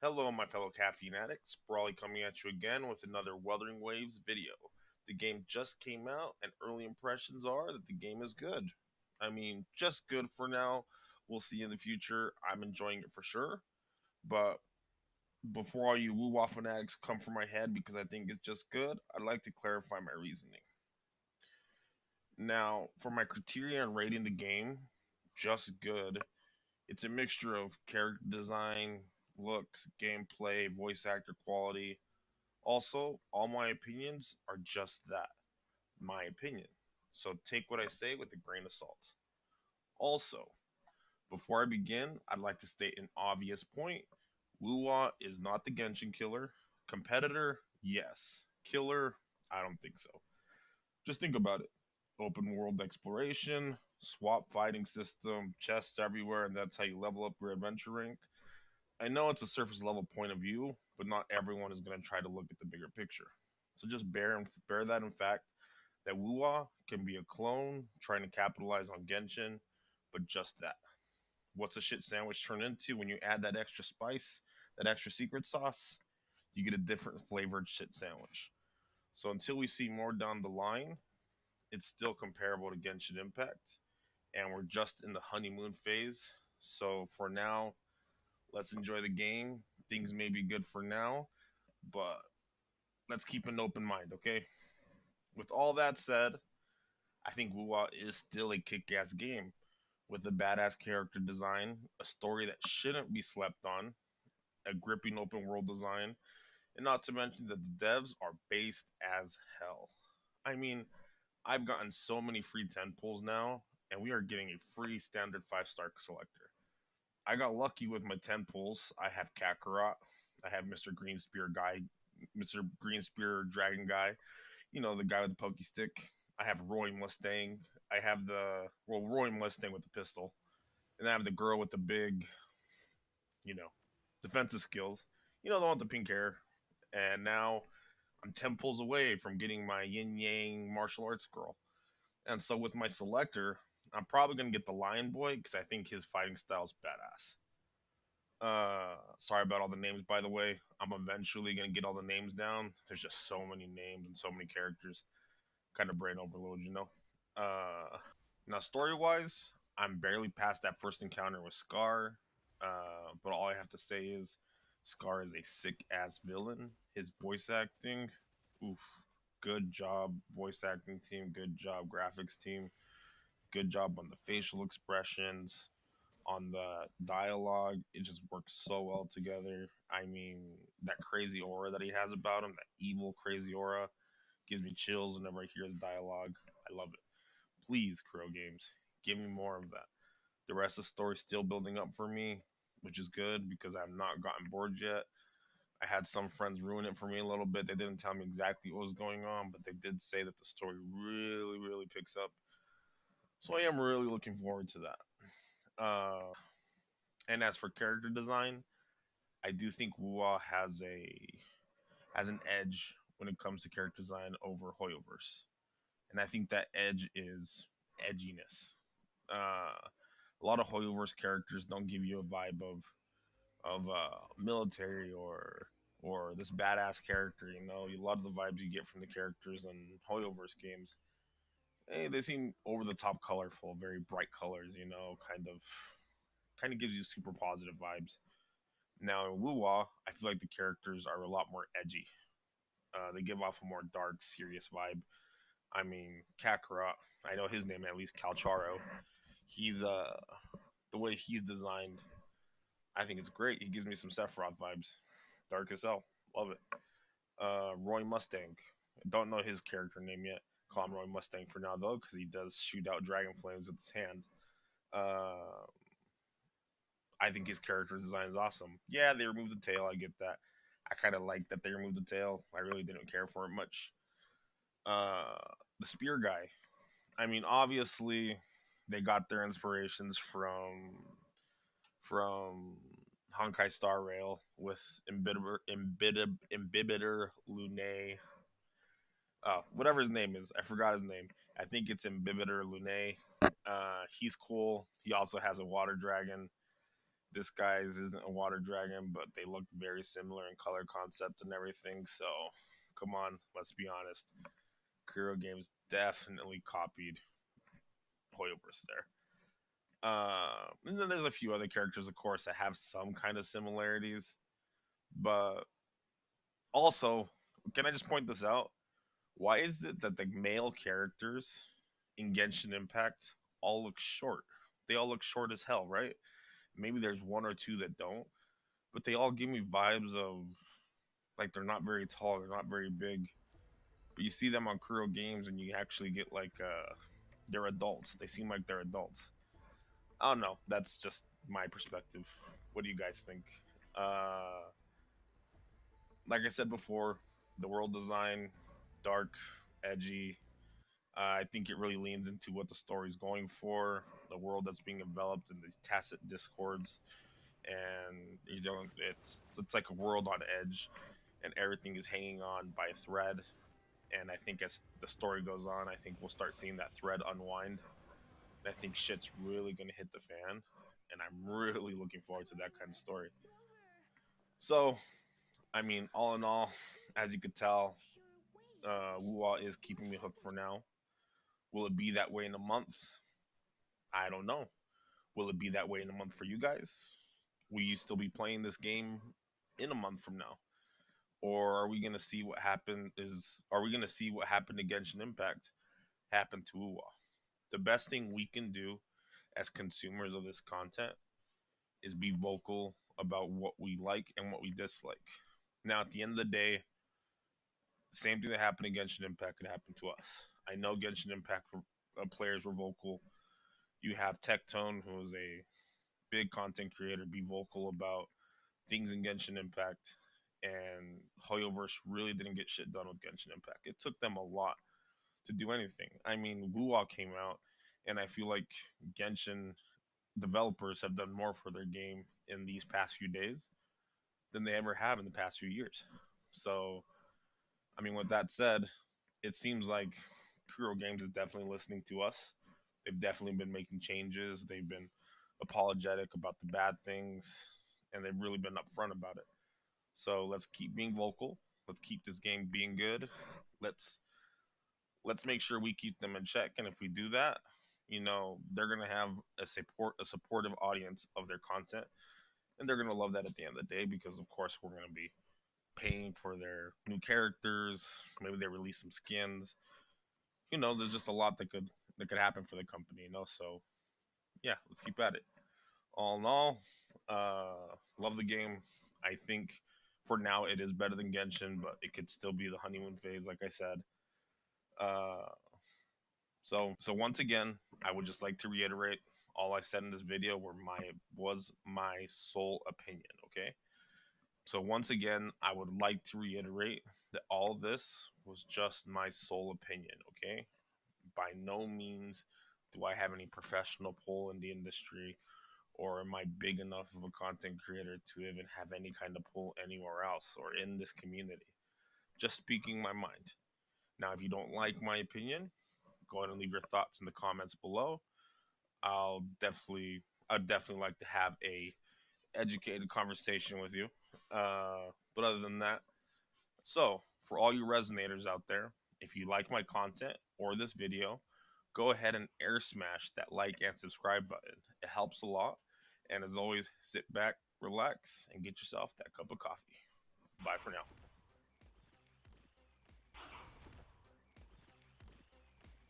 Hello, my fellow caffeine addicts. Brawly coming at you again with another Wuthering Waves video. The game just came out, and early impressions are that the game is good. I mean, just good for now. We'll see in the future. I'm enjoying it for sure. But before all you WUWA fanatics come for my head because I think it's just good, I'd like to clarify my reasoning. Now, for my criteria in rating the game, just good, it's a mixture of character design, looks, gameplay, voice actor quality. Also, all my opinions are just that, my opinion. So take what I say with a grain of salt. Also, before I begin, I'd like to state an obvious point. WUWA is not the Genshin killer. Competitor, yes. Killer, I don't think so. Just think about it. Open world exploration, swap fighting system, chests everywhere, and that's how you level up your adventure rank. I know it's a surface level point of view, but not everyone is going to try to look at the bigger picture. So just bear that in fact that WUWA can be a clone trying to capitalize on Genshin, but just that. What's a shit sandwich turn into when you add that extra spice, that extra secret sauce? You get a different flavored shit sandwich. So until we see more down the line, it's still comparable to Genshin Impact, and we're just in the honeymoon phase. So for now, let's enjoy the game. Things may be good for now, but let's keep an open mind, okay? With all that said, I think WUWA is still a kick ass game with a badass character design, a story that shouldn't be slept on, a gripping open world design, and not to mention that the devs are based as hell. I mean, I've gotten so many free 10 pulls now, and we are getting a free standard 5-star selector. I got lucky with my 10 pulls. I have Kakarot, I have Mr. Greenspear guy, Mr. Greenspear Dragon guy, the guy with the pokey stick. I have Roy Mustang. I have Roy Mustang with the pistol, and I have the girl with the big, you know, defensive skills. The one with the pink hair. And now I'm 10 pulls away from getting my yin yang martial arts girl. And so with my selector, I'm probably gonna get the Lion Boy because I think his fighting style is badass. Sorry about all the names, by the way. I'm eventually gonna get all the names down. There's just so many names and so many characters. Kind of brain overload. Uh, Now story wise, I'm barely past that first encounter with Scar. But all I have to say is, Scar is a sick ass villain. His voice acting, oof, good job, voice acting team. Good job, graphics team. Good job on the facial expressions, on the dialogue. It just works so well together. I mean, that crazy aura that he has about him, that evil crazy aura, gives me chills whenever I hear his dialogue. I love it. Please, Crow Games, give me more of that. The rest of the story's still building up for me, which is good because I've not gotten bored yet. I had some friends ruin it for me a little bit. They didn't tell me exactly what was going on, but they did say that the story really, really picks up. So I am really looking forward to that. And as for character design, I do think WUA has an edge when it comes to character design over Hoyoverse, and I think that edge is edginess. A lot of Hoyoverse characters don't give you a vibe of military or this badass character. A lot of the vibes you get from the characters in Hoyoverse games, they seem over the top colorful, very bright colors. Kind of gives you super positive vibes. Now in WuWa, I feel like the characters are a lot more edgy. They give off a more dark, serious vibe. I mean, Kakarot, I know his name at least, Calcharo. He's the way he's designed, I think it's great. He gives me some Sephiroth vibes. Dark as hell. Love it. Roy Mustang. Don't know his character name yet. Call him Roy Mustang for now though, because he does shoot out dragon flames with his hand. Uh, I think his character design is awesome. Yeah, they removed the tail. I get that. I kind of like that they removed the tail. I really didn't care for it much. Uh, the spear guy. I mean, obviously, they got their inspirations from Honkai Star Rail with Imbibitor Lune. Whatever his name is, I forgot his name. I think it's Imbibitor Lune. He's cool. He also has a water dragon. This guy's isn't a water dragon, but they look very similar in color concept and everything. So come on, let's be honest. Kuro Games definitely copied Hoyoverse there. And then there's a few other characters, of course, that have some kind of similarities. But also, can I just point this out? Why is it that the male characters in Genshin Impact all look short? They all look short as hell, right? Maybe there's one or two that don't, but they all give me vibes of like they're not very tall, they're not very big. But you see them on Kuro Games, and you actually get like they're adults. They seem like they're adults. I don't know. That's just my perspective. What do you guys think? Uh, like I said before, the world design, dark, edgy. I think it really leans into what the story's going for, the world that's being developed in these tacit discords, and it's like a world on edge, and everything is hanging on by a thread. And I think as the story goes on, I think we'll start seeing that thread unwind. And I think shit's really gonna hit the fan, and I'm really looking forward to that kind of story. So, I mean, all in all, as you could tell, WUWA is keeping me hooked for now. Will it be that way in a month? I don't know. Will it be that way in a month for you guys? Will you still be playing this game in a month from now? Or are we gonna see what happened is are we gonna see what happened to Genshin Impact happen to WUWA? The best thing we can do as consumers of this content is be vocal about what we like and what we dislike. Now, at the end of the day, same thing that happened in Genshin Impact could happen to us. I know Genshin Impact players were vocal. You have Tectone, who is a big content creator, be vocal about things in Genshin Impact. And Hoyoverse really didn't get shit done with Genshin Impact. It took them a lot to do anything. I mean, WuWa came out, and I feel like Genshin developers have done more for their game in these past few days than they ever have in the past few years. So, I mean, with that said, it seems like Kuro Games is definitely listening to us. They've definitely been making changes. They've been apologetic about the bad things, and they've really been upfront about it. So let's keep being vocal. Let's keep this game being good. Let's let's make sure we keep them in check. And if we do that, they're gonna have a supportive audience of their content, and they're gonna love that at the end of the day because of course we're gonna be paying for their new characters. Maybe they release some skins. There's just a lot that could happen for the company. So yeah, let's keep at it. All in all, love the game. I think for now it is better than Genshin, but it could still be the honeymoon phase, like I said. Uh, so once again, I would just like to reiterate all I said in this video was my sole opinion. Okay. So once again, I would like to reiterate that all this was just my sole opinion. Okay. By no means do I have any professional pull in the industry, or am I big enough of a content creator to even have any kind of pull anywhere else or in this community. Just speaking my mind. Now, if you don't like my opinion, go ahead and leave your thoughts in the comments below. I'd definitely like to have a educated conversation with you. But other than that, so for all you resonators out there, if you like my content or this video, go ahead and air smash that like and subscribe button. It helps a lot. And as always, sit back, relax, and get yourself that cup of coffee. Bye for now.